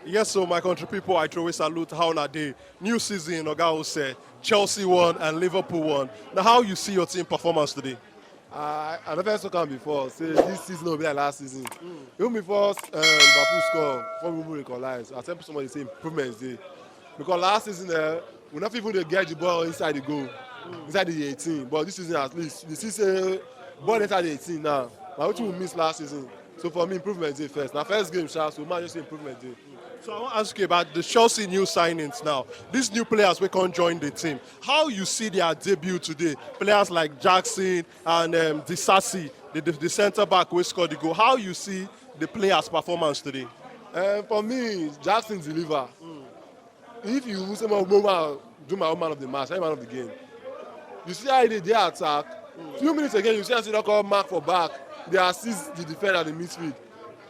Yes, so my country people, I throw a salute. How na day? New season, Oga will say Chelsea won and Liverpool won. Now, how you see your team performance today? I never saw come before. Say this season will be like last season. Even before Liverpool score, before we equalize, I tell somebody say improvement is there. Because last season we not even dey get the ball inside the goal, inside the 18. But this season at least, you see say ball inside the 18 now. Na wetin we miss last season. So for me, improvement dey first. Na first game, sha, so man just say improvement dey. So I want to ask you about the Chelsea new signings now. These new players we can't join the team. How you see their debut today? Players like Jackson and Disasi, the centre back who scored the goal. How you see the players' performance today? For me, Jackson deliver. If you say my do my own man of the match, I'm man of the game. You see how they attack. Few minutes again, you see how they call mark for back. They assist the defender and the midfield.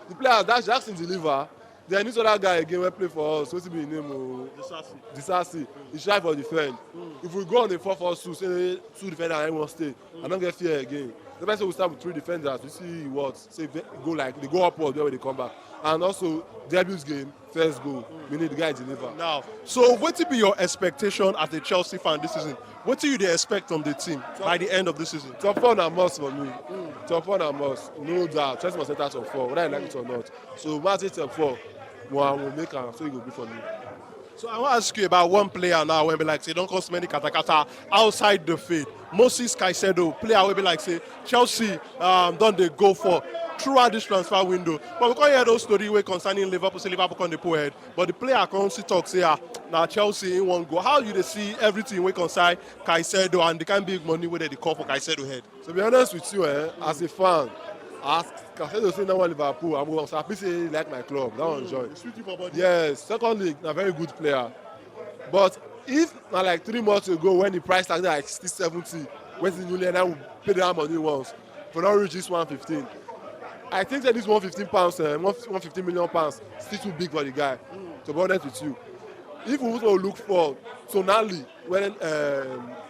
The players that Jackson deliver. Then this other guy again will play for us. What's his name? Disasi. He's trying for defend. If we go on the 4-4-2, say two defenders and one stay, I don't get fear again. The person will start with three defenders. We see what say go like they go upward where they come back. And also debut game, first goal. We need the guy to deliver. Now, so what will be your expectation as a Chelsea fan this season? What do you expect from the team by the end of the season? Top 4 na must for me. Top 4 na must. No doubt. Chelsea must enter top 4, whether I like it or not. So man say top 4. One will make am, so it will be for me. So I want to ask you about one player now when be like say don't cost many kata outside the field. Moises Caicedo, player will be like say Chelsea don't they go for throughout this transfer window. But we can't hear those stories where concerning Liverpool, say Liverpool can pull ahead. But the player can't see talk say now Chelsea in one go. How you they see everything we concern Caicedo and they can big money where they call for Caicedo head? To be honest with you, as a fan, as Caicedo say no one Liverpool, I'm happy say he like my club. That one joy. Yes. Secondly, a very good player. But if like 3 months ago when the price tag like 60, 70, when the new lender will pay that money once, for not reach this 115. I think that this 115 pounds, 150 million pounds, still too big for the guy. To be honest with you, if we want to look for Tonali when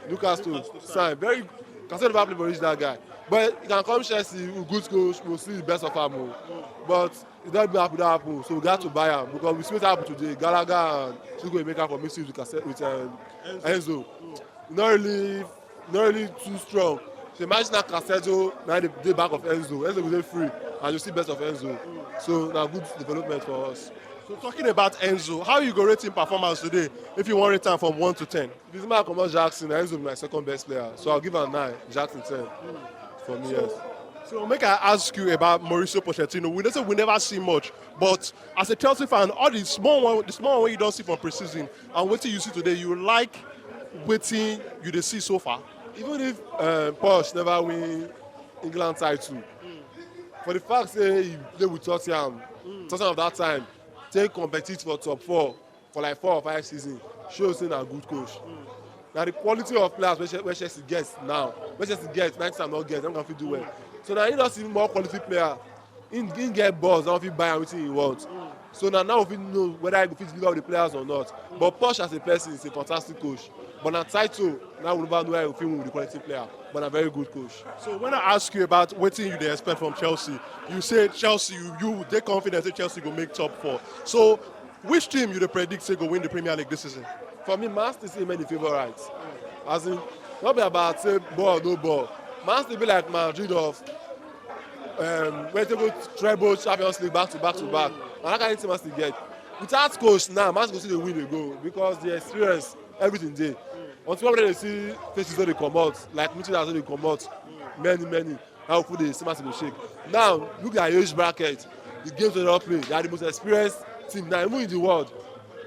Newcastle signed, very Caicedo never play for reach that guy. But he can come Chelsea, good coach, we'll see the best of him. But it doesn't happen, so we got to buy him because we see what happened today. Gallagher and Sugo make up for mixing with Enzo. Not really too strong. So imagine that Caicedo now the back of Enzo. Enzo will be free, and you see best of Enzo. So now good development for us. So talking about Enzo, how you go rating performance today if you want rate from 1 to 10? This man come out Jackson, Enzo is my second best player. So I'll give him 9, Jackson 10. For me, yes. So make I ask you about Mauricio Pochettino. We don't say we never see much, but as a Chelsea fan, all the small one you don't see from preseason and what you see today, you like waiting you see so far. Even if Poch never win England title, for the fact that he played with Tottenham of that time, take compete for top 4 for like 4 or 5 seasons, shows him a good coach. Now the quality of players where Chelsea gets now, where Chelsea gets, 90 time not get, them can fit do well. So now he does see more quality player. He get balls, now he buy everything he wants. So now we know whether he fit deliver the players or not. But Poch as a person is a fantastic coach. But now title, now we never know where he fit with the quality player. But a very good coach. So when I ask you about what you they expect from Chelsea, you say Chelsea, you they confident that Chelsea will make top 4. So which team you they predict say go win the Premier League this season? For me, Man City many favourites. As in, not be about say ball or no ball. Man City be like Madrid of when they go treble Champions League back to back. And that kind of thing Man City get. Without coach now, Man City will win the goal because the experience, everything there. Until they see faces where they come out, like meeting as they come out, many. How put the same to shake. Now, look at your age bracket. The games they don't play, they are the most experienced team now, even in the world.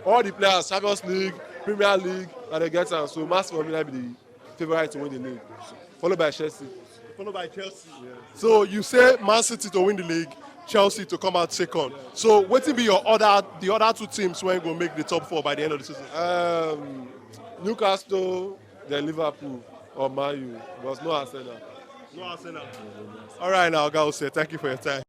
All the players, Champions League, Premier League, and they get them. So, Man City for me will be the favourite to win the league, followed by Chelsea. Yeah. So you say Man City to win the league, Chelsea to come out second. Yeah. So what will be the other 2 teams when go make the top 4 by the end of the season? Newcastle, then Liverpool or Man U. There was no Arsenal. No Arsenal. All right, now, guys, thank you for your time.